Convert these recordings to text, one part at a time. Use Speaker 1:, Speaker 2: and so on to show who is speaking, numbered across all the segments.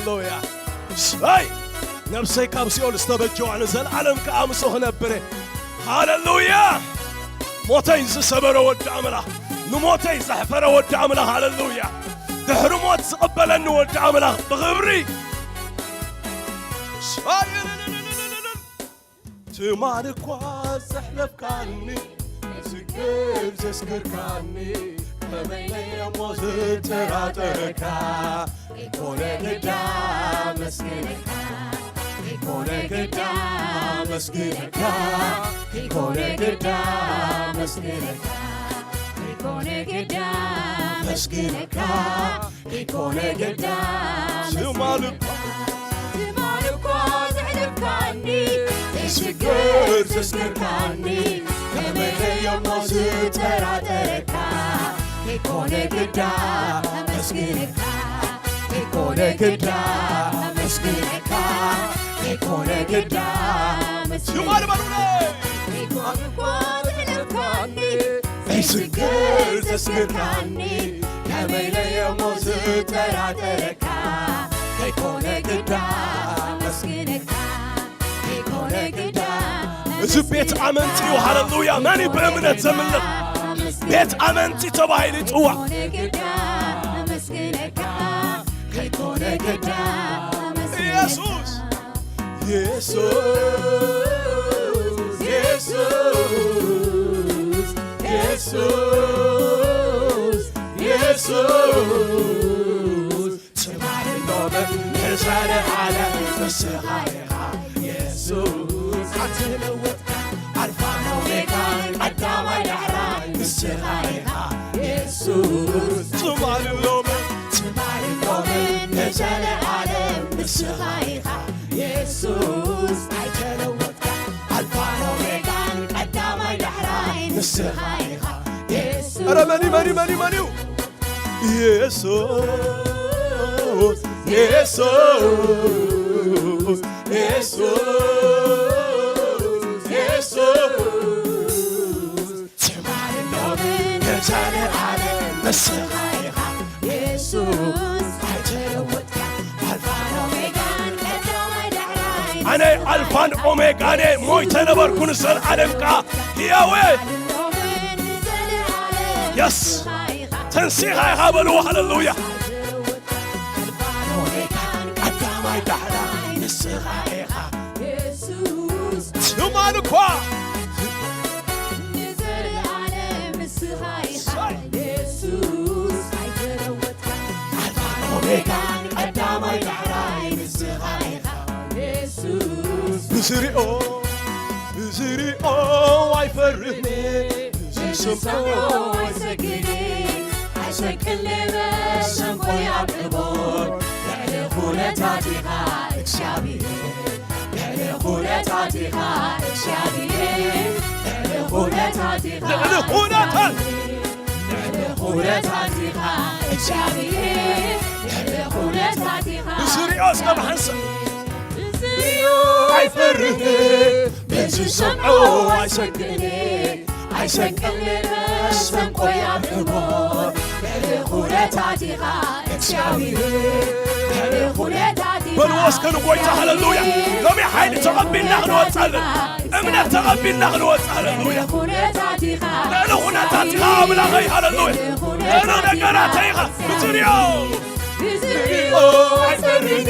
Speaker 1: هاللويا هاي نفسي كابسيول استبجوا عن العالم كأمسه نبره هاللويا موتين سبر ود عمله نموتين زحفر ود عمله هاللويا دحرموت قبل أنه ود عمله بغبري تمارك وزحلف كاني سكر تسكر كاني فبيني موز تراتركا يكون قدام مسكنكا يكون قدام مسكنكا يكون قدام مسكنكا يكون قدام مسكنكا يكون قدام تمارك وزحلف كاني سكر تسكر كاني فبيني موز تراتركا يكون قدام مسكنكا يكون قدام مسكنكا يكون قدام مسكنكا يكون قدامي يسكر تسكر كاني كميلي يموز تراتركا يكون قدام مسكنكا يكون قدام إذا بيت أمنتي وهاللويا ماني بأمنة زملك بيت أمنتي تبايلي توا يسوس يسوس يسوس يسوس يسوس تماري نوبة نزال على مسخايها يسوس عتلوت عرفانا وميكان قدام يحران مسخايها يسوس تماري نوبة نزال على مسخايها يسوس عتلوت عرفانا وميكان قدام يحران مسخايها يسوس أرى ماني يسوس يسوس يسوس يسوس تمار النوم نزال على مسخايها يسوس عتلوتك ألفان أوميغان قدام يحران أنا ألفان أوميغان مويت نبر كنسل علمك يا وين يس تنسيها هابلو هاللويا تمانكوا نزل على مسخايها يسوس عيتروتك عالفانو ميكان قدام يحراي مسخايها يسوس بزريقو عيفرني بزسمعو عيسكني عيسكن بسمكو يعقبور يعني خولتاتيها اكشابيه خولتاتيها اكشابيه خولتاتيها خولتاتيها اكشابيه خولتاتيها بزريقو اسكب حنسا عيفرني بزسمعو عيسكني عيسكن بسمكو يعقبور خولتاتيها اكشابيه بالواسكن وقويتا هاللويا لم يحيل تغبي النغن واتسالن امنا تغبي النغن واتسالن هاللويا لأنه هنا تاتيها بلا غي هاللويا لأنه نقراتيها بزريو عيفرني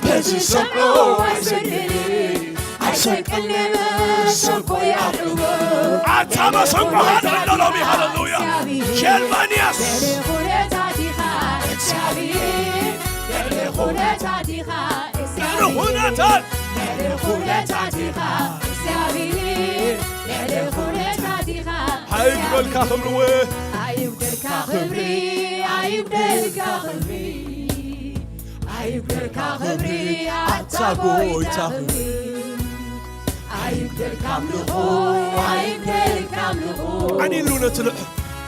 Speaker 1: بزسمعو عيسكني عيسكن بسمكو يعقبور عتما سمكو هذا اللومي هاللويا شلمانياس خولتاتيها خولتاتيها خولتاتيها خولتاتيها حيبقى الكاخبري حيبقى الكاخبري حيبقى الكاخبري حيبقى الكاخبري عتاقوي تاخبري حيبقى الكاملهو حيبقى الكاملهو عني لونة تلق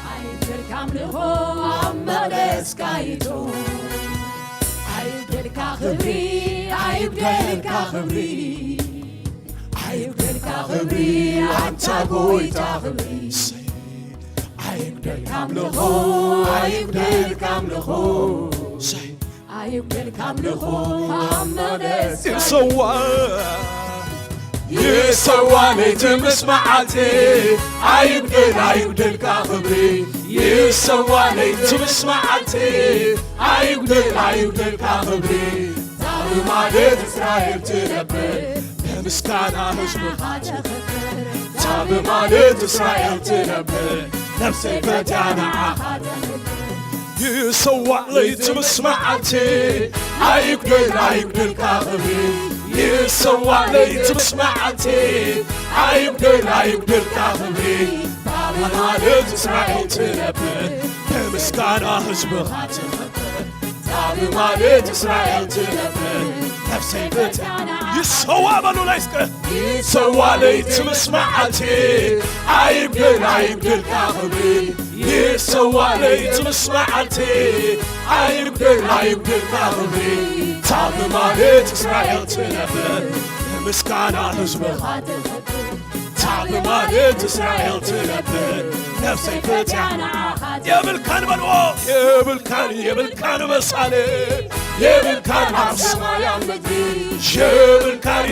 Speaker 1: حيبقى الكاملهو عمالس كايتو خبري عيبقلك خبري عيبقلك خبري عتاقوي تاخبري عيبقلك عملخو عيبقلك عملخو
Speaker 2: أيقدر كامله عمدس
Speaker 1: يسوى ليتمس معتي أيقدر كخبري يسوى ليتمس معتي أيقدر كخبري تعالوا معدد إسرائيل تنبر بمسكانها هزمها تعالوا معدد إسرائيل تنبر نفسي فتانا يسوى ليتمس معتي أيقدر كخبري يسوى ليتمس معتي أيقدر كخبري معدد إسرائيل تنبر بمسكانها هزمها تعالوا معدد إسرائيل تنبر نفسي فتانا يسوى بلو ليسك يسوى ليتمس معتي أيقدر كخبري يسوى ليتمس معتي أيقدر كخبري تعالوا معدد إسرائيل تنبر بمسكانها هزمها تعالوا معدد إسرائيل تنبر نفسي فتانا يا بالكان بلوه يا بالكان مسالي يا بالكان عالسما يا مدري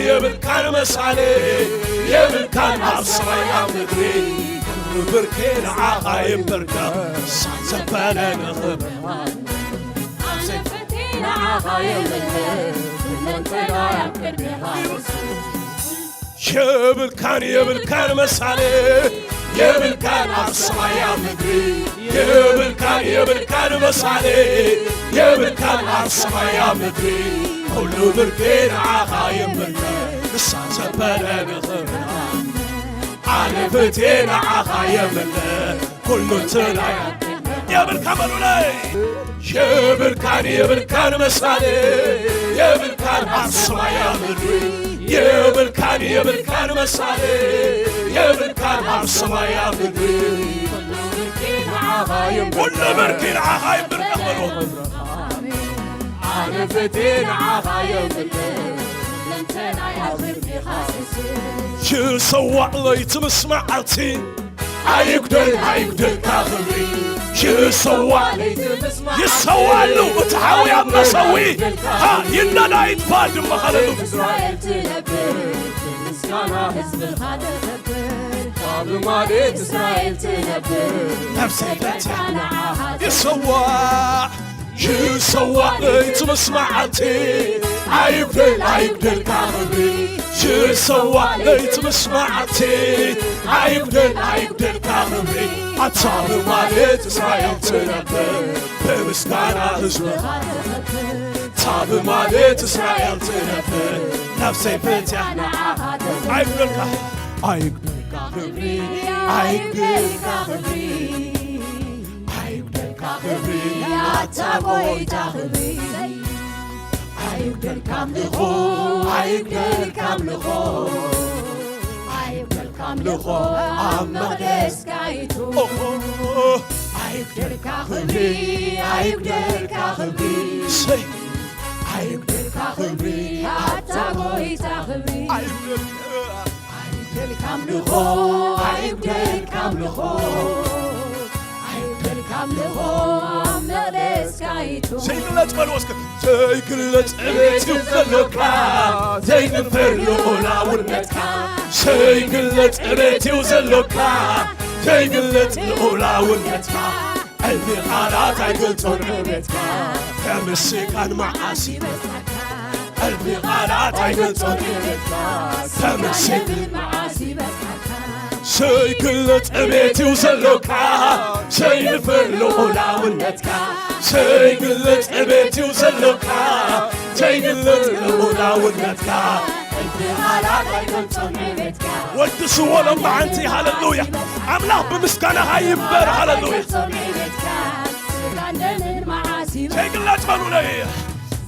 Speaker 1: يا بالكان مسالي يا بالكان عالسما يا مدري بركين عاقايم بركة زبانا نخبر
Speaker 2: فتينا عاقايم بركة
Speaker 1: يا بالكان مسالي يا بالكان عالسما يا مدري يا بالكان مسالي يا بالكان عالسما يا مدري كله بركين عاقايم بركة زبانا نخبر أنا فتينا عخايم الله كله تلايا يا بالكمل ولاي يا بالكان مسالي يا بالكان عالسما يا مدري يا بالكان مسالي يا بالكان عالسما يا مدري كله بركين عخايم بالكمل
Speaker 2: أنا فتينا عخايم الله لنتنا يا غير خاسسين
Speaker 1: يسوى ليتمس معتي أيقدر كخبري يسوى له وتحاوي عم سوي ها ينا لا يتفادم مخلله
Speaker 2: إسرائيل تنبر مسكانا حزب الخادر خبر طابل مالك إسرائيل تنبر
Speaker 1: نفسي فتانا يسوى ليتمس معتي أيقدر كخبري يسوى ليتمس معتي أيقدر كخبري أطال مالك إسرائيل تنبر بمسكانا هزمها طال مالك إسرائيل تنبر نفسي فتانا أيقدر كخبري
Speaker 2: يا تابوي تخبي أيقدر كامله عم دسكايتو أيقدر كخبي أيقدر كخبي يا تابوي تخبي أيقدر كامله
Speaker 1: سيقلت فلوسك سيقلت أبيتي وزلوكا زينفر لولا ورنتكا سيقلت أبيتي وزلوكا زيقلت لولا ورنتكا قلبي غالات عقلتون ربتكا كمسيكان معاسي قلبي غالات عقلتون ربتكا كمسيكان معاسي سيقلت أبيتي وزلوكا سينفر لولا ورنتكا سيقلت أبيتي وزلوكا سيقلت لولا ورنتكا ودسوا لما عنتي هاللويا عملاه بمسكانة هاي يبر هاللويا سيقلت فنولي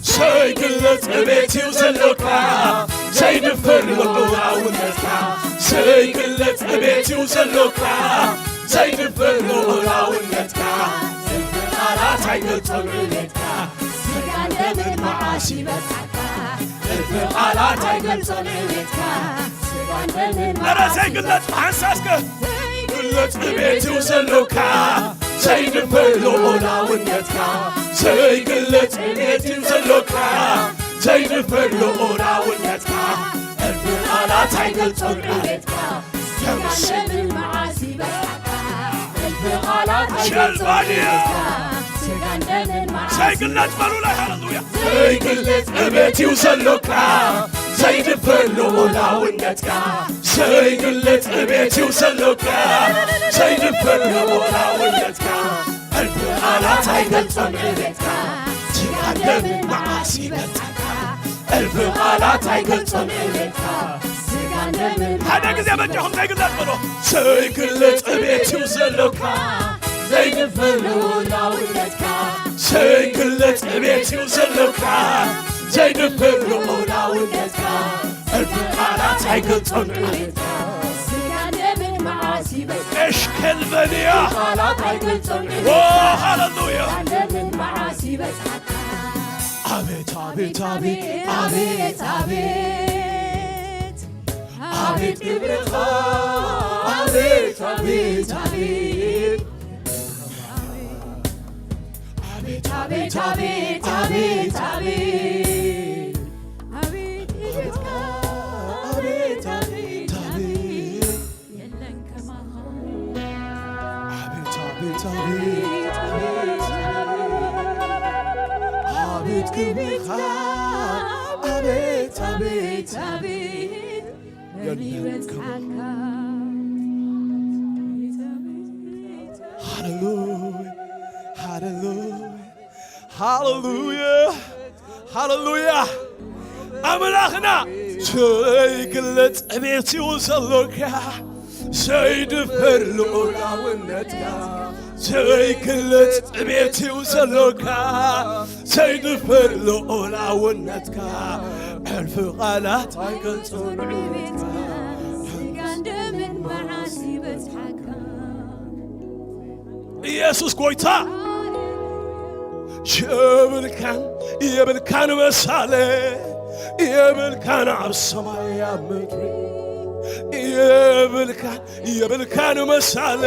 Speaker 1: سيقلت أبيتي وزلوكا سينفر لولا ورنتكا سيقلت أبيتي وزلوكا سينفر لولا ورنتكا الفقارات عقلتهم رنتكا سيقلت من معاشي بسعكا الفقارات عقلتهم رنتكا سيقلت من معاشي بسعكا سيقلت حساسك قلت أبيتي وزلوكا ዘይድፈሉ ኦላውነትካ ዘይግለጽ ቤትን ዘሎካ ዘይድፈሉ ኦላውነትካ እልፍ ቃላት አይገልጾም ቃሌትካ
Speaker 2: ስጋን መዓሲ በቃ እልፍ ቃላት ስጋን ደምን መዓሲ
Speaker 1: ዘይግለጽ በሉ ላይ ሃሌሉያ ዘይግለጽ ቤትው ዘሎካ ዘይድፈሉ ኦላውነትካ ዘይግለጽ ቤትው ዘሎካ ዘይድፈሉ ኦላውነትካ እልፍ ቃላት አይገልጾም ቃሌትካ ስጋን ደምን መዓሲ በቃ እልፍ ቃላት አይገልጾም ቃሌትካ هذا كذا بجهم ዘይግለጽ በሉ ዘይግለጽ ቤትው ዘሎካ
Speaker 2: ዘይድፈሉ ኦላውነትካ
Speaker 1: ዘይግለጽ ቤትው ዘሎካ ዘይድፈሉ ኦላውነትካ እልፍ ቃላት አይገልጾም ቃሌትካ
Speaker 2: ስጋን ደምን መዓሲ በቃ
Speaker 1: እሽክል በልያ
Speaker 2: ቃላት አይገልጾም
Speaker 1: ሃሌሉያ
Speaker 2: ደምን መዓሲ በቃ
Speaker 1: አቤት አቤት አቤት
Speaker 2: አቤት አቤት አቤት ክብርኻ አቤት አቤት አቤት አቤት አቤት አቤት አቤት አቤት ይግለጽካ አቤት አቤት አቤት የለን ከማኻ
Speaker 1: አቤት አቤት አቤት አቤት ክብርኻ አቤት አቤት
Speaker 2: አቤት የሚበጽሐካ
Speaker 1: ሃሌሉያ ሃሌሉያ ሃሌሉያ አምላኽና ዘይግለጽ ቤትው ዘሎካ ዘይድፈሉ ኦላውነትካ ዘይግለጽ ቤትው ዘሎካ ዘይድፈሉ ኦላውነትካ እልፍ ቃላት አይገልጾም
Speaker 2: ስጋን ደምን መዓሲ በጽሐካ
Speaker 1: ኢየሱስ ጐይታ የብልካን መሳሌ የብልካን ኣብ ሰማይ ኣብ ምድሪ የብልካን መሳሌ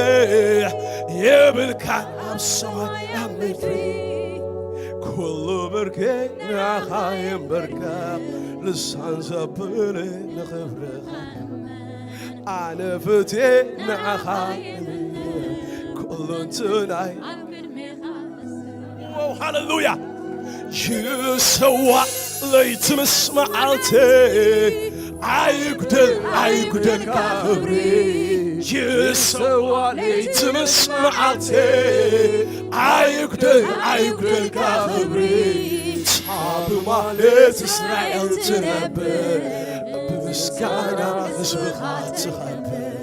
Speaker 1: የብልካን ኣብ ሰማይ ኣብ ምድሪ ኩሉ ብርኬ ንዓኻ የንበርካቕ ልሳን ዘብል ንኽብርኻ ኣነ ፍቴ ንዓኻ ኩሉ እንትናይ ሃሌሉያ ይሰዋ ለይቲ ምስ መዓልቴ አይጉደልካ ክብሪ ይሰዋ ለይቲ ምስ መዓልቴ አይጉደልካ ክብሪ ሳብ ማለት እስራኤል ትነብር ብምስጋና ህዝብኻ ትኸብር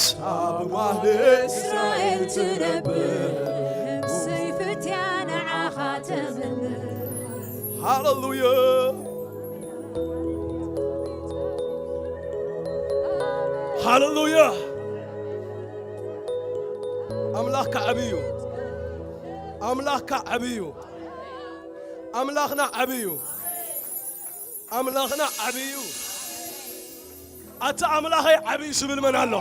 Speaker 1: ሳብ ማለት
Speaker 2: እስራኤል ትነብር ሰይፍትያ ንዓኻ ተዘምር
Speaker 1: ሃሌሉያ ሃሌሉያ ኣምላኽካ ዓብዩ ኣምላኽካ ዓብዩ ኣምላኽና ዓብዩ ኣምላኽና ዓብዩ ኣታ ኣምላኸይ ዓብዩ ዝብል መን ኣሎ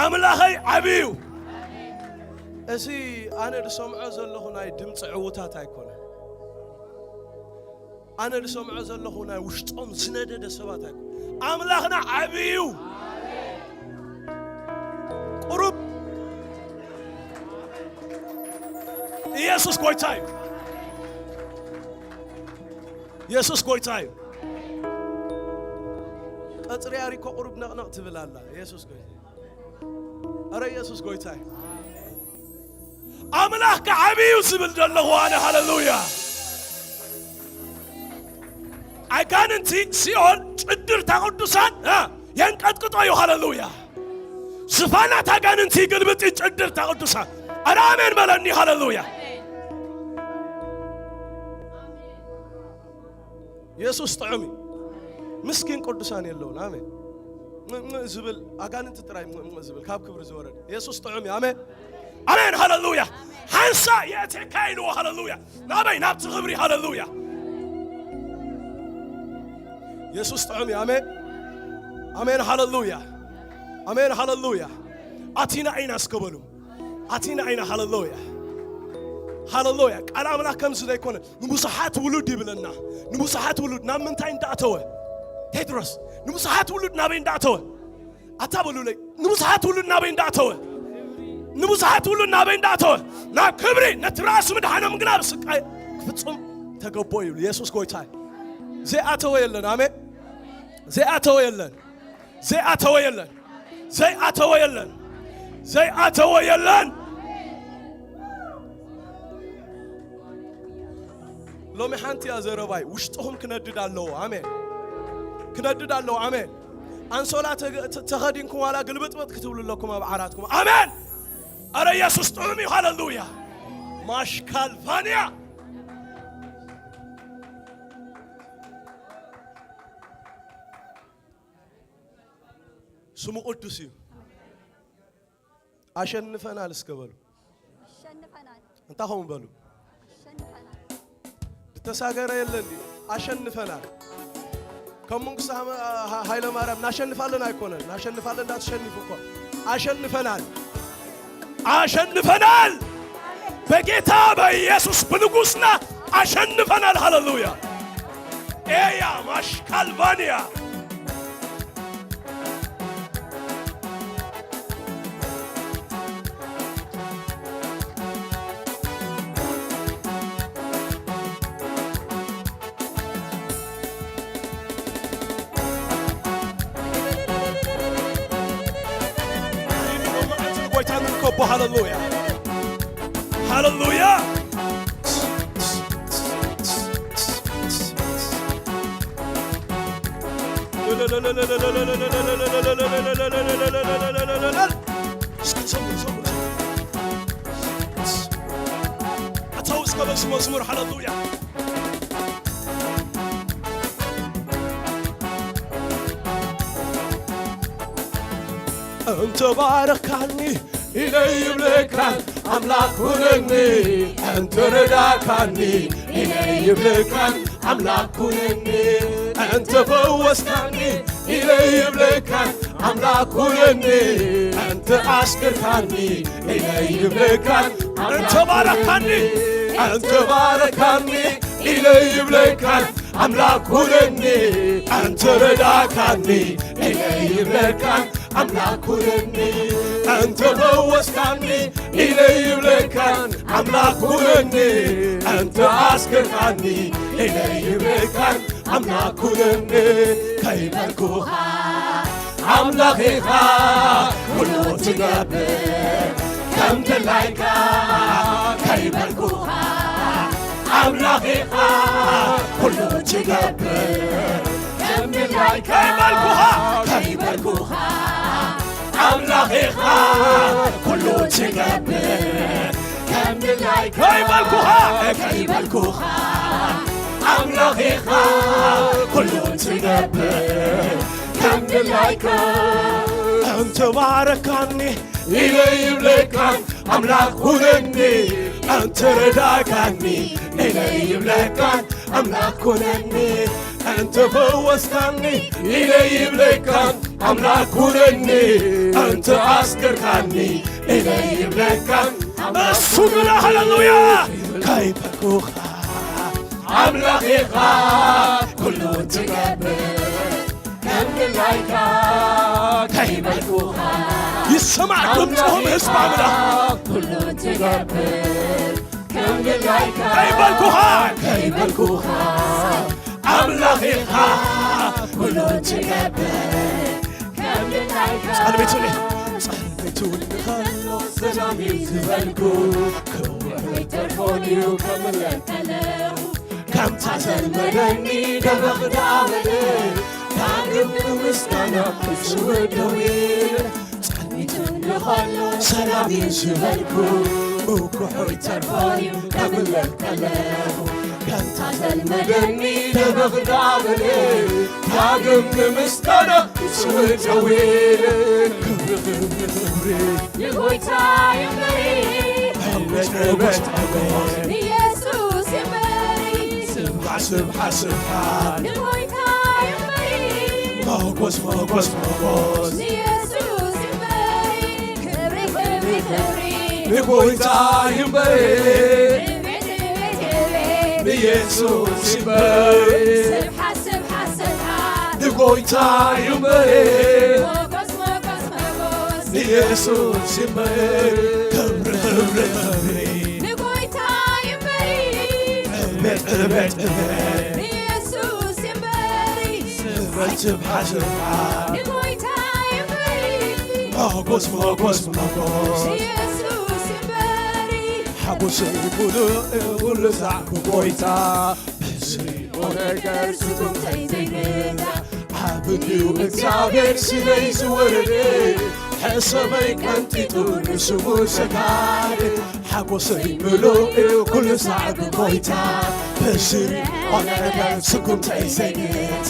Speaker 1: ኣምላኸይ ዓብዩ እዚ ኣነ ዝሰምዖ ዘለኹ ናይ ድምፂ ዕውታት ኣይኮነ ኣነ ዝሰምዖ ዘለኹ ናይ ውሽጦም ዝነደደ ሰባት ኣይኮነ ኣምላኽና ዓብዩ ቁሩብ ኢየሱስ ጐይታ እዩ ኢየሱስ ጐይታ እዩ ቀፅሪ ኣሪኮ ቁሩብ ነቕነቕ ትብል ኣላ ኢየሱስ ጐይታ ኣረ ኢየሱስ ጐይታ እዩ ኣምላኽካ ዓብዩ ዝብል ዘለኹ ኣነ ሃሌሉያ ኣጋንንቲ ሲኦል ጭድርታ ቅዱሳን የንቀጥቅጦ እዩ ሃሌሉያ ዝፋናት ኣጋንንቲ ግልብጢ ጭድርታ ቅዱሳን ኣረ ኣሜን በለኒ ሃሌሉያ ኢየሱስ ጥዑም ምስኪን ቅዱሳን የለውን ኣሜን ዝብል ኣጋንንቲ ጥራይ ዝብል ካብ ክብሪ ዝወረደ ኢየሱስ ጥዑም ኣሜን አሜን ሃሌሉያ ሓንሳ የእቴካይልዎ ሃሌሉያ ናበይ ናብቲ ክብሪ ሃሌሉያ ኢየሱስ ጥዑም ኣሜን ኣሜን ሃሌሉያ أمين هاللويا أتينا عين أسكبلو أتينا عين هاللويا هاللويا أنا أملا كم زي يكون نمسحات ولود يبلنا نمسحات ولود نام من تاين داتوه تدرس نمسحات ولود نابين داتوه أتابلو لي نمسحات ولود نابين داتوه نمسحات ولود نابين داتوه ناب كبري نتراس من حنا مقناب سكاي كفتهم تقبوي يسوع كويتاي زي أتوه يلن آمين زي أتوه يلن زي أتوه يلن زي أتوه يلن زي أتوه يلن لو محنتي يا زرباي وشتهم كندد الله آمين كندد الله آمين أنصلا تخدينكم على قلبت كتبوا لكم أبعاراتكم آمين أرى يسوع تؤمي هاللويا ماشكال فانيا سمو قدسي أشنفنا لسكبلو أنت هم بلو تساقر يلندي أشنفنا كم مقصة هاي لمارم ناشنفالنا يكونن ناشنفالنا لا تشنفوكم أشنفنا بكتاب يسوع بنقصنا أشنفنا هاللويا إيه ماش كالفانيا هاللويا هاللويا أتوس كبس مزمور هاللويا أنت باركني إلي بلكان أملاك هنني أنت رداكني إلي بلكان أملاك هنني أنت فوزكني إلي بلكان أملاك هنني أنت أسكركني إلي بلكان أنت باركني إلي بلكان أملاك هنني أنت رداكني إلي بلكان أملاك هنني أنت فوزكني إلي بلكان أملاك هنني أنت أسكركني إلي بلكان أملاك هنني كيف الكوها أملاكها كله تقبل كم تلايكا كيف الكوها أملاكها كله تقبل كم تلايكا كيف الكوها أملاكها كله تقبل كم تلايكا كيف الكوها أملاكها كله تقبل كم تلايكا أنت باركني إلي بلكان أملاك هنني أنت رداكني إلي بلكان أملاك هنني أنت فوزكني إلي بلكان أملاك هنني أنت أسكركني إلي بلكان الصبر هاللويا كيف الكوخا أملاكها كله تقبل كم تلايكا كيف الكوخا يسمعكم تهم اسمع منها كله تقبل كم تلايكا كيف الكوخا أملاكها كله تقبل كم تلايكا صلبتوني خلص سلامي زبالكو كوي ترفوني وكملت كم تعزل مدني دبغ دعوالي تعقب ومستنى سوى دويل صلبتوني خلص سلامي زبالكو وكوي ترفوني وكملت كم تعزل مدني دبغ دعوالي تعقب ومستنى سوى دويل يغويتا يمري يسوس يمري سبحة يغويتا يمري موقوس يسوس ንጎይታ ይንበሬ ንኢየሱስ ይንበሬ ንጎይታ ይንበሬ ንኢየሱስ ይንበሬ ክብሪ ክብሪ ክብሪ
Speaker 2: ንጎይታ ይንበሪ
Speaker 1: እቤት
Speaker 2: ንኢየሱስ ይንበሪ
Speaker 1: ስብሓ ስብሓ
Speaker 2: ንጎይታ ይንበሪ
Speaker 1: ሞጎስ ሞጎስ ሞጎስ
Speaker 2: ኢየሱስ ይንበሪ
Speaker 1: ሓጎሰይ ሙሉእ ኩሉ ዛዕ ብጎይታ ብስሪ
Speaker 2: ነገር ስጉምተይ ዘይንዳ
Speaker 1: ዓብዩ እግዚአብሔር ስለይ ዝወረደ ሕሰበይ ቀንጢጡ ንስሙ ሰጋድ ሓጎሰይ ምሉእ ኩሉ ዛዕ ብጎይታ ብስሪ ነገር ስጉምተይ ዘይንዳ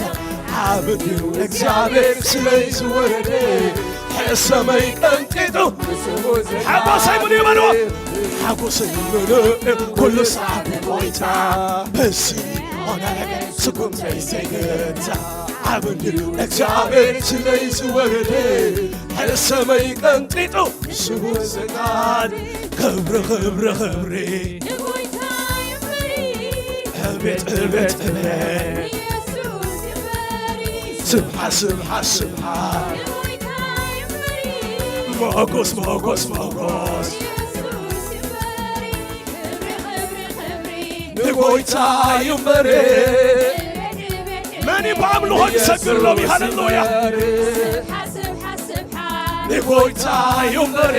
Speaker 1: ዓብዩ እግዚአብሔር ስለይ ዝወረደ ሕሰበይ ቀንጢጡ ንስሙ ሰጋድ ሓጎሰይ ምሉእ ይበልዎ ሓጎሰይ ምሉእ ኩሉ ዛዕ ብጎይታ ብስሪ ነገር ስጉምተይ ዘይንዳ ዓብዩ እግዚአብሔር ስለይ ዝወረደ ሕሰመይ ቀንጢጡ ስሙ ሰጋድ ክብሪ ክብሪ ክብሪ
Speaker 2: ንጎይታ ይንበሪ
Speaker 1: እቤት እቤት እቤት
Speaker 2: ኢየሱስ ይንበሪ
Speaker 1: ስብሓ ስብሓ ስብሓ
Speaker 2: ንጎይታ ይንበሪ
Speaker 1: ሞጎስ ሞጎስ ሞጎስ
Speaker 2: ኢየሱስ ይንበሪ ክብሪ ክብሪ
Speaker 1: ንጎይታ ይንበሬ መኒ በአምልኾ ይሰግር ሎሚ ሃሌሉያ ንጎይታ ይንበሬ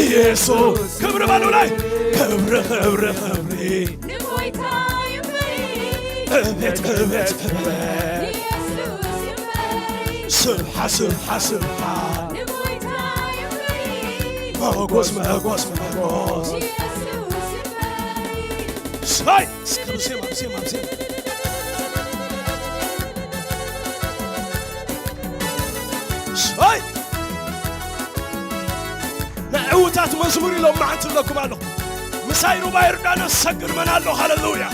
Speaker 1: ኢየሱስ ክብሪ በሉ ላይ ክብሪ ክብሪ ክብሪ
Speaker 2: ንጎይታ ይንበሪ
Speaker 1: እቤት እቤት እቤት
Speaker 2: ኢየሱስ ይንበሪ
Speaker 1: ስብሓ ስብሓ ስብሓ
Speaker 2: ንጎይታ ይንበሪ
Speaker 1: ሞጎስ ሞጎስ ሞጎስ
Speaker 2: ኢየሱስ ይንበሪ
Speaker 1: ሳይ እስከምሴም አምሴም አምሴም ሳይ ንዕውታት መዝሙር ኢሎም መዓንቲ ብለኩም ኣለኹ ምሳይ ሩባ ዮርዳኖስ ሰግር መን ኣለኹ ሃሌሉያ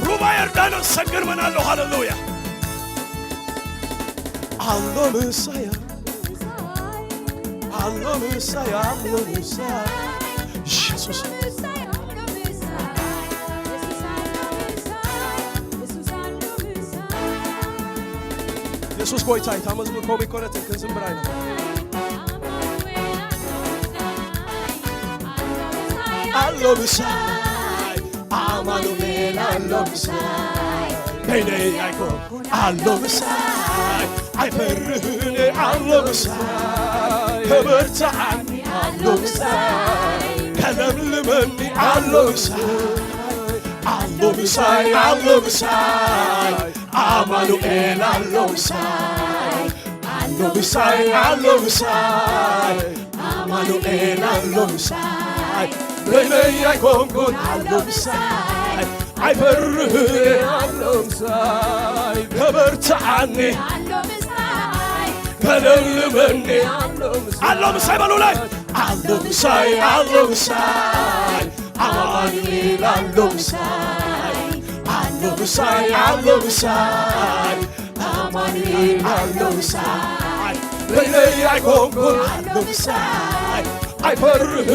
Speaker 1: ሩባ ዮርዳኖስ ሰግር መን ኣለኹ ሃሌሉያ ኣሎ ምሳያ ኣሎ ምሳያ ኣሎ ምሳያ ኢየሱስ ኢየሱስ ጎይታ እታ መዝሙር ኮሚክ ኮነት ክንዝምር አይነ ኣሎ ምሳይ አማኑኤል ኣሎ ምሳይ በይነይ አይኮን ኣሎ ምሳይ አይፈርህኔ ኣሎ ምሳይ ከበርታዓኒ ኣሎ ምሳይ ከለምልመኒ ኣሎ ምሳይ ኣሎ ምሳይ ኣሎ ምሳይ አማኑኤል ኣሎ ምሳይ ኣሎ ምሳይ ኣሎ ምሳይ አማኑኤል ኣሎ ምሳይ በይነይ አይኮንኩን ኣሎ ምሳይ አይፈርህ ኣሎ ምሳይ ከበርታዓኒ ከለምልመኒ ኣሎ ምሳይ በሉ ላይ ኣሎ ምሳይ ኣሎ ምሳይ አማኑኤል ኣሎ ምሳይ ኣሎ ምሳይ ኣሎ ምሳይ አማኑኤል ኣሎ ምሳይ በይነይ አይኮንኩን ኣሎ ምሳይ አይፈርህ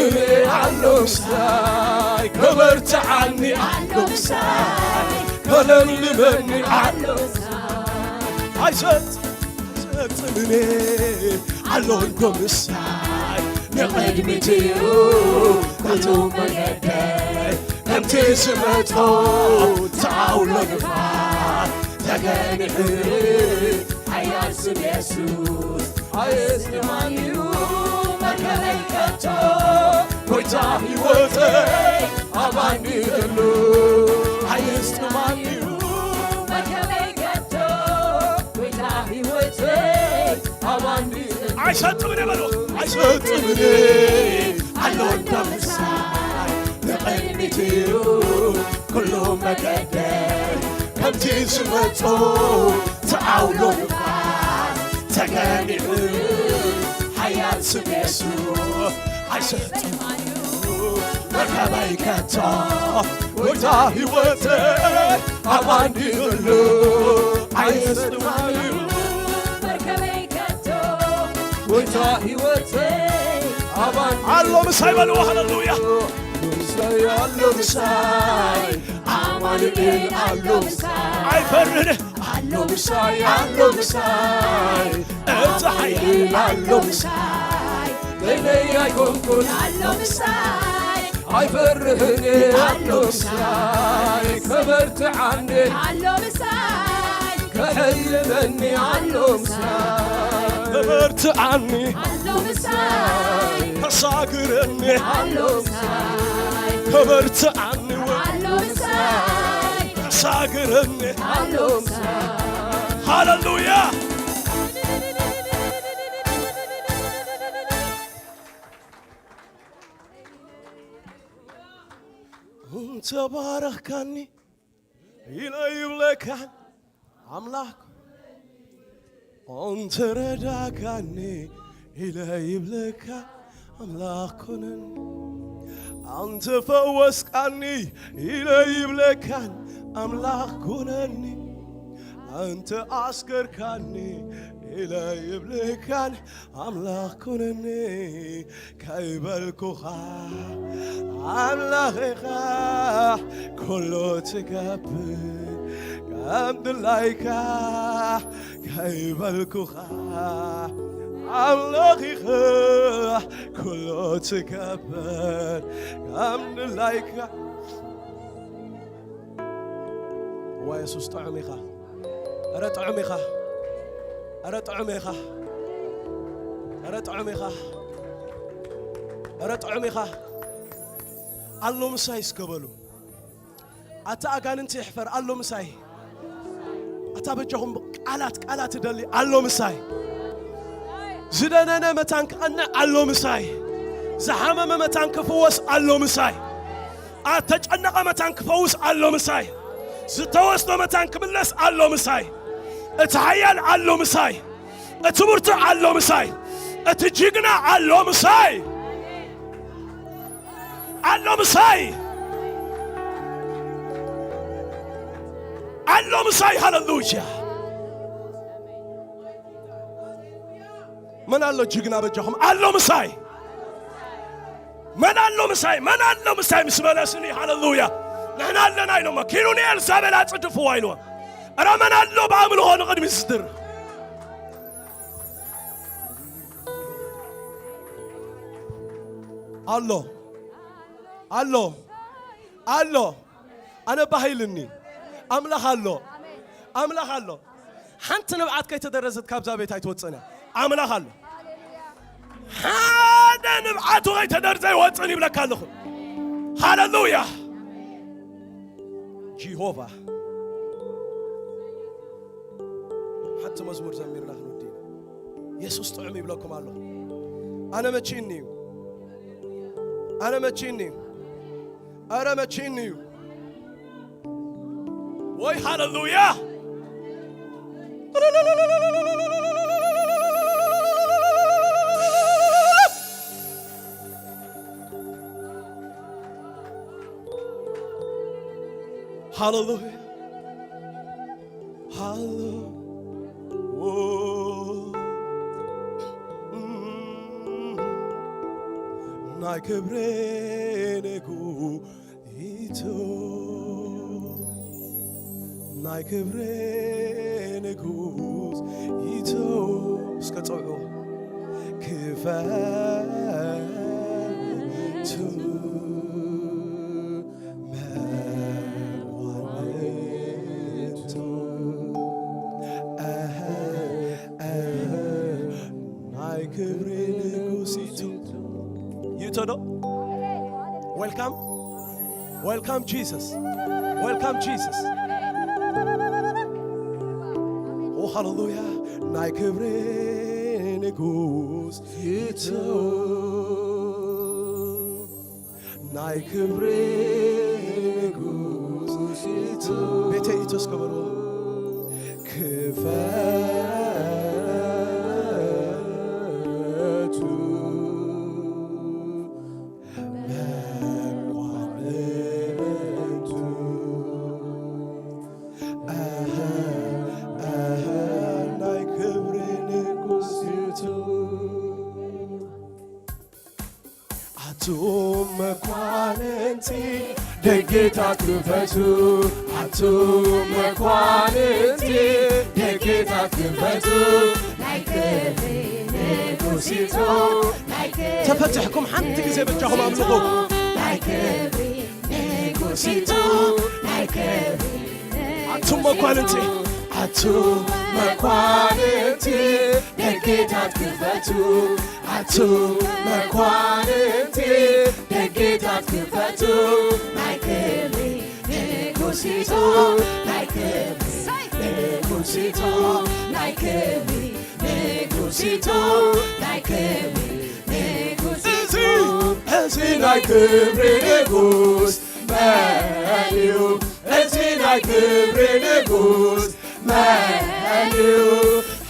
Speaker 1: ኣሎ ምሳይ ከበርታዓኒ ኣሎ ምሳይ ከለምልመኒ ኣሎ አይሰጥምኔ ኣለንኮ ምሳይ ንቕድሚትዩ ካቱ መገደይ ከምቲ ዝመጦ ተኣውሎ ንፋት ተገኒሕ ሓያል ስም ኢየሱስ ኣየስማንዩ መርከበይ ከቶ ጎይታ ሕይወተይ ኣባኒ ዘሎ ኣየስማንዩ መርከበይ ከቶ ጎይታ ሕይወተይ ኣባኒ አይሰጥምኔ በሎ አይሰጥምኔ ኣለወዳ ምሳይ ንቕድሚትዩ ኩሉ መገደል ከምቲ ዝመጾ ተኣውሎ ንፋት ተገኒዑ ሓያል ስም ኢየሱስ አይሰጥምዩ መርከበይ ከቶ ጎይታ ሕይወተይ ኣባኒ ዘሎ ኣየስጥምዩ
Speaker 3: ጎይታ ሕይወተይ አማን
Speaker 1: አሎ ምሳይ በሉ ሃሌሉያ
Speaker 3: ምሳይ አሎ ምሳይ አማኑኤል አሎ ምሳይ
Speaker 1: አይፈርድ
Speaker 3: አሎ ምሳይ አሎ ምሳይ
Speaker 1: እፀሐይ
Speaker 3: አሎ ምሳይ ለኔ አይኮንኩን
Speaker 2: አሎ ምሳይ
Speaker 3: አይፈርህኔ አሎ ምሳይ ከበርትዓኔ
Speaker 2: አሎ ምሳይ
Speaker 3: ከሕልመኒ አሎ ምሳይ
Speaker 1: ከበርትዓኒ
Speaker 2: አሎ ምሳይ
Speaker 1: ከሳግረኒ
Speaker 2: አሎ ምሳይ
Speaker 1: ከበርትዓኒ
Speaker 2: አሎ ምሳይ
Speaker 1: ከሳግረኒ
Speaker 2: አሎ ምሳይ
Speaker 1: ሃሌሉያ ተባረካኒ ይለይብለካን አምላክ አንተ ረዳካኒ ይለይብለካ አምላኩንን አንተ ፈወስካኒ ይለይብለካን አምላኩነኒ አንተ አስገርካኒ ይለይብለካን አምላኩነኒ ከይበልኩኻ አምላኽኻ ኩሉ ትገብር ከምድላይካ ከይበልኩኻ አምላኽኻ ኩሉ ትገብር ከምድላይካ ወየሱስ ጥዑም ኢኻ ኧረ ጥዑም ኢኻ ኧረ ጥዑም ኢኻ ኧረ ጥዑም ኢኻ ኧረ ጥዑም ኢኻ አሎ ምሳይ እስከበሉ አታ አጋንንት ይሕፈር አሎ ምሳይ አታ በጀኹም ቃላት ደሊ አሎ ምሳይ ዝደነነ መታን ክቐንዕ አሎ ምሳይ ዝሓመመ መታን ክፍወስ አሎ ምሳይ አተጨነቐ መታን ክፈውስ አሎ ምሳይ ዝተወስዶ መታን ክምለስ አሎ ምሳይ እቲ ሓያል አሎ ምሳይ እቲ ብርቱዕ አሎ ምሳይ እቲ ጅግና አሎ ምሳይ አሎ ምሳይ አሎ ምሳይ ሃሌሉያ من قال له جينا بجاهم قال له مساي من قال له مساي من قال له مساي مسبلسني هاللويا نحن قال لنا اينو مكينوني الزابل اتصدفوا اينو ارا من قال له بعمل هون قد مصدر الله الله الله انا بهيلني املاح الله املاح الله حنت نبعت كي تدرزت كابزا بيت ايتوصنا املاح الله هذا نبعته غي تدرزي وصني بلك الله هاللويا جيهوفا حتى مزمور زمير نحن الدين يسوس طعمي بلكم الله انا ما تشيني انا ما تشيني انا ما تشيني وي هاللويا Hallelujah. Hallelujah. ናይ ክብሬንጉ ይቶ ናይ ክብሬንጉስ ይቶ እስከ ፀውዑ ክፈቱ Welcome. Welcome, Jesus. Welcome, Jesus. Oh, hallelujah. ናይ ክብሬ ንጉስ ይቶ ናይ ክብሬ ንጉስ ይቶ ቤተ ኢቶስ ከበሮ ክፈቱ ናይ ክብሬ ንጉስ ይቶ
Speaker 3: መኳንንቲ ደጌታት ክፈቱ አቱ መኳንንቲ ደጌታት ክፈቱ ናይ ክብሪ ንጉሲቱ
Speaker 1: ተፈትሕኩም ሓንቲ ግዜ በጃኹም ኣምልኹ
Speaker 2: ናይ ክብሪ ንጉሲቱ ናይ ክብሪ
Speaker 1: አቱ መኳንንቲ
Speaker 3: አቱ መኳንንቲ ደጌታት ክፈቱ አቱ መኳንንቲ ደጌታት ክፈቱ
Speaker 2: ናይ ክብሪ ንጉሲቱ ናይ ክብሪ ንጉሲቱ ናይ ክብሪ ንጉሲቱ ናይ ክብሪ ንጉሲቱ
Speaker 3: እዚ ናይ ክብሪ ንጉስ መን እዩ እዚ ናይ ክብሪ ንጉስ መን እዩ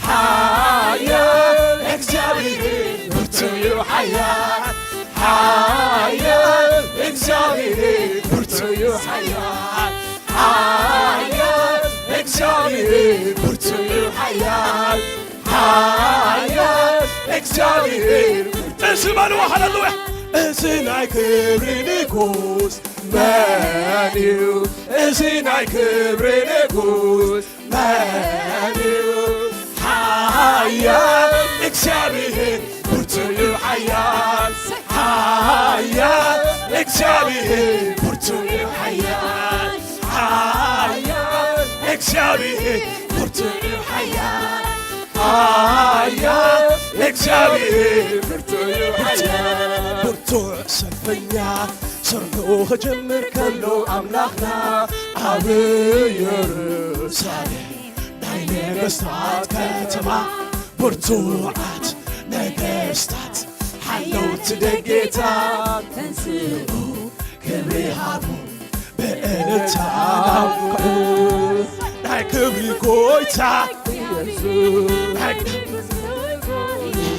Speaker 3: ሓያል እግዚአብሔር ብርቱ እዩ ሓያል ሓያል እግዚአብሔር ብርቱ እዩ ሓያል ሓያል እግዚአብሔር ብርቱ እዩ ሓያል ሓያል እግዚአብሔር
Speaker 1: እዚ በልዎ ሃሌሉያ
Speaker 3: እዚ ናይ ክብሪ ንጉስ መን እዩ እዚ ናይ ክብሪ ንጉስ መን እዩ ሓያል እግዚአብሔር ብርቱ እዩ ሓያል ሓያል እግዚአብሔር ብርቱ እዩ ሓያል ሓያል እግዚአብሔር ብርቱ እዩ ሓያል ሓያል እግዚአብሔር ብርቱ እዩ ሓያል
Speaker 1: ብርቱዕ ሰልፈኛ ሰርሑ ክጅምር ከሎ
Speaker 3: አምላኽና ኣብ ኢየሩሳሌም ናይ ነገሥታት ከተማ ብርቱዓት ነገሥታት ሓለውቲ ደጌታት ተንስኡ ክብሪ ሃቡ ብእልልታ ናውክዑ
Speaker 1: ናይ ክብሪ ጎይታ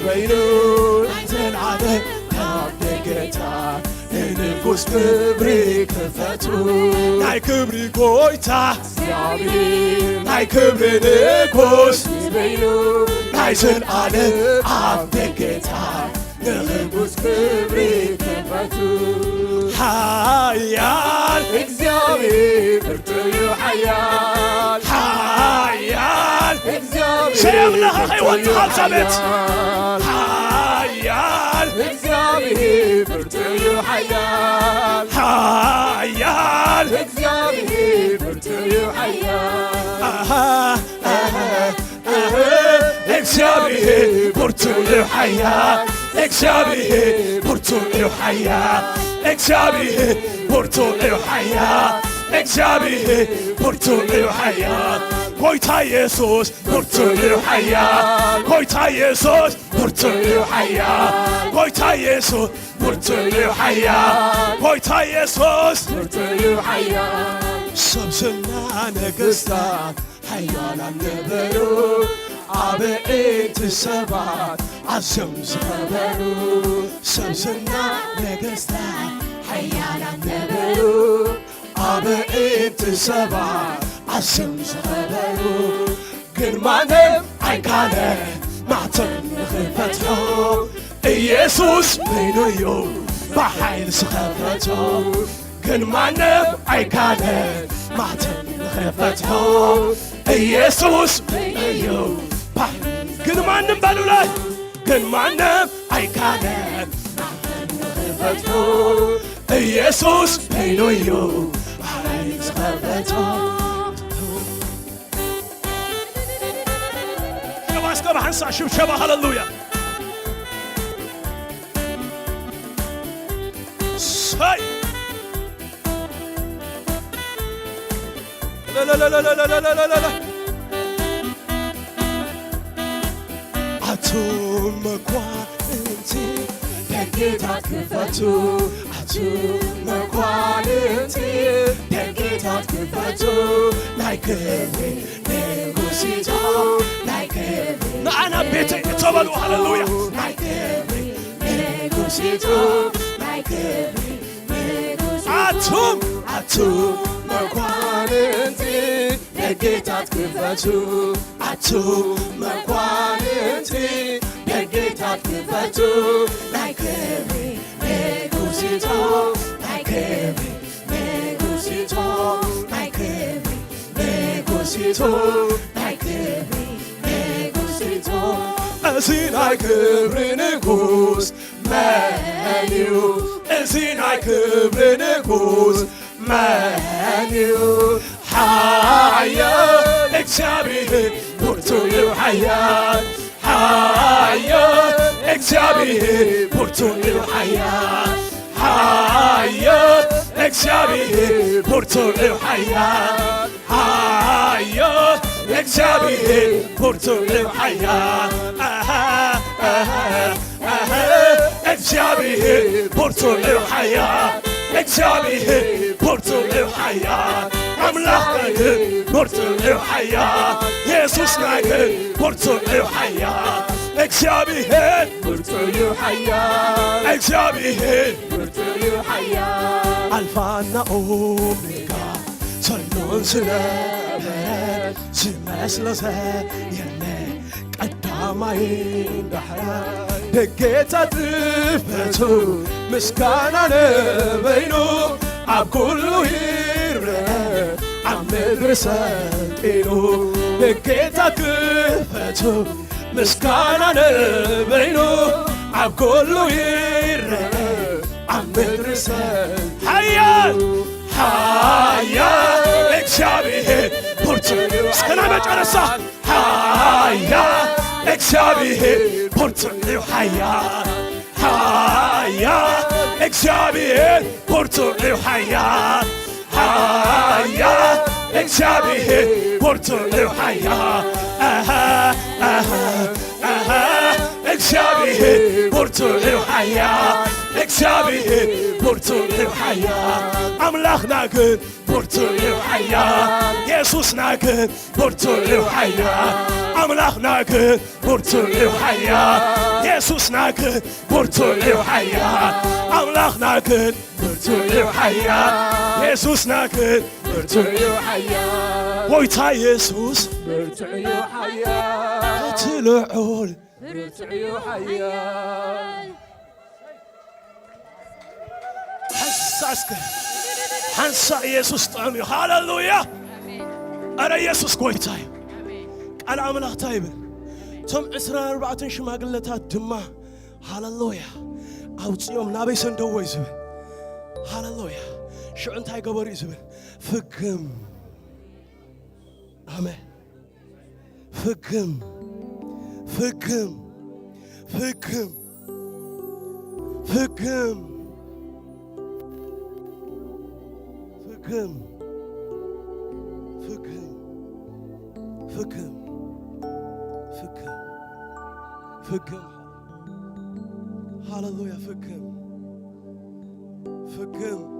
Speaker 3: በይኑ ዘለዓለ ካብ ደጌታት ንንጉስ ክብሪ ክፈቱ
Speaker 1: ናይ ክብሪ ጎይታ
Speaker 3: እግዚአብሔር
Speaker 1: ናይ ክብሪ ንጉስ
Speaker 3: በይኑ
Speaker 1: ናይ ዘለዓለም ኣብ
Speaker 3: ደጌታት ንንጉስ ክብሪ ክፈቱ
Speaker 1: ሓያል
Speaker 3: እግዚአብሔር ብርቱ እዩ ሓያል
Speaker 1: ሓያል
Speaker 3: እግዚአብሔር
Speaker 1: ሰየምለኸ ኸይወፅኻ ቤት ሓያል
Speaker 3: እግዚአብሔር ብርቱ እዩ ሓያል
Speaker 1: ሓያል
Speaker 3: እግዚአብሔር ብርቱ እዩ ሓያል
Speaker 1: እግዚአብሔር ብርቱ እዩ ሓያል እግዚአብሔር ብርቱ እዩ ሓያል እግዚአብሔር ብርቱ እዩ ሓያል እግዚአብሔር ብርቱ እዩ ሓያል ጎይታ ኢየሱስ ብርቱ እዩ ሓያል ጎይታ ኢየሱስ ብርቱ እዩ ሓያል ጎይታ ኢየሱስ ብርቱ እዩ ሓያል ጎይታ ኢየሱስ
Speaker 3: ብርቱ እዩ ሓያል
Speaker 1: ሰብስና ነገሥታት
Speaker 3: ሓያላን ነበሩ ኣብ እቲ ሰባት ኣዝዮም ዝኸበሩ
Speaker 1: ሰብስና ነገሥታት
Speaker 3: ሓያላን ነበሩ ኣብ እቲ ሰባት ኣዝዮም ዝኸበሩ ግን ማንም ኣይካለ ማዕተብ ንኽፈትሖ
Speaker 1: ኢየሱስ
Speaker 3: በይኑ እዩ ብሓይሊ ዝኸፈቶ ግን ማንም ኣይካለ ማዕተብ ንኽፈትሖ
Speaker 1: ኢየሱስ
Speaker 3: እዩ
Speaker 1: ግን ማንም በሉ ላይ ግን ማንም
Speaker 3: ኣይካለ ንኽፈትሖ
Speaker 1: ኢየሱስ
Speaker 3: በይኑ እዩ ብሓይሊ ዝኸፈቶ
Speaker 1: እስከ ባሕንሳ ሽብሸባ ሃሌሉያ ሰይ አቶ መኳንንቲ
Speaker 3: ደጌታት ክፈቱ አቱ መኳንንቲ ደጌታት ክፈቱ ናይ ክብሪ ንጉሲቱ ናይ ክብሪ
Speaker 1: ንዓና ቤተይ እተበሉ ሃሌሉያ
Speaker 3: ናይ ክብሪ ንጉሲቱ ናይ ክብሪ ንጉሲቱ አቱ መኳንንቲ ደጌታት ክፈቱ አቱ መኳንንቲ ደጌታት ክፈቱ ናይ ክብሪ ንጉሲቱ ናይ
Speaker 2: ክብሬ ንጉሲቱ ናይ ክብሬ ንጉሲቱ ናይ ክብሬ ንጉሲቱ
Speaker 1: እዚ ናይ ክብሪ ንጉስ መን እዩ እዚ ናይ ክብሪ ንጉስ መን እዩ ሓያል እግዚአብሔር ብርቱ እዩ ሓያል ሓያል እግዚአብሔር ብርቱ እዩ ሓያል ሓያል እግዚአብሔር ብርቱ እዩ ሓያል ሓያል እግዚአብሔር ብርቱ እዩ ሓያል እግዚአብሔር ብርቱ እዩ ሓያል እግዚአብሔር ብርቱ እዩ ሓያል አምላክና ግን ብርቱ እዩ ሓያል ኢየሱስና ግን ብርቱ እዩ ሓያል እግዚአብሔር ብርቱ እዩ ሓያል እግዚአብሔር ብርቱ እዩ ሓያል አልፋና ኦሜጋ ሰሎን ስለበረ ዝመስሎ ዘየለ ቀዳማይ ዳሕራ ደጌታ ጥፈቱ ምስጋና ንበይኑ ኣብ ኩሉ ይርአ ኣብ ምድሪ ሰልጢኑ ደጌታ ጥፈቱ ምስጋና ንበይኑ ኣብ ኩሉ ይርአ ኣብ ምድሪ ሰልጢኑ ሓያል ሓያል እግዚአብሔር ብርቱ እስከና መጨረሻ ሓያል እግዚአብሔር ብርቱ እዩ ሓያል ሓያል እግዚአብሔር ብርቱ እዩ ሓያል ሓያል እግዚአብሔር ብርቱ እዩ ሓያል እግዚአብሔር ብርቱ እዩ ሓያል እግዚአብሔር ብርቱ እዩ ሓያል አምላክና ግን ብርቱ እዩ ሓያል ኢየሱስና ግን ብርቱ እዩ ሓያል አምላክና ግን ብርቱ እዩ ሓያል ኢየሱስና ግን ብርቱ እዩ ሓያል አምላክና ግን ብርቱ እዩ ሓያል ኢየሱስና ግን ብርቱ እዩ ሓያል ጎይታ ኢየሱስ ብርቱ እዩ ሓያል ትልዑል ብርቱ እዩ ሓያል ሓሳስከ ሓንሳ ኢየሱስ ጥዑም እዩ ሃሌሉያ ኣረ ኢየሱስ ጎይታ እዩ ቃል ኣምላኽታ ይብል እቶም 24 ሽማግለታት ድማ ሃሌሉያ ኣውፅኦም ናበይ ሰንደዎ እዩ ዝብል ሃሌሉያ ሽዑ እንታይ ገበሩ እዩ ዝብል ፍግም ኣሜን ፍግም ፍግም ፍግም ፍግም ፍግም ፍግም ፍግም ፍግም ፍግም ሃሌሉያ ፍግም ፍግም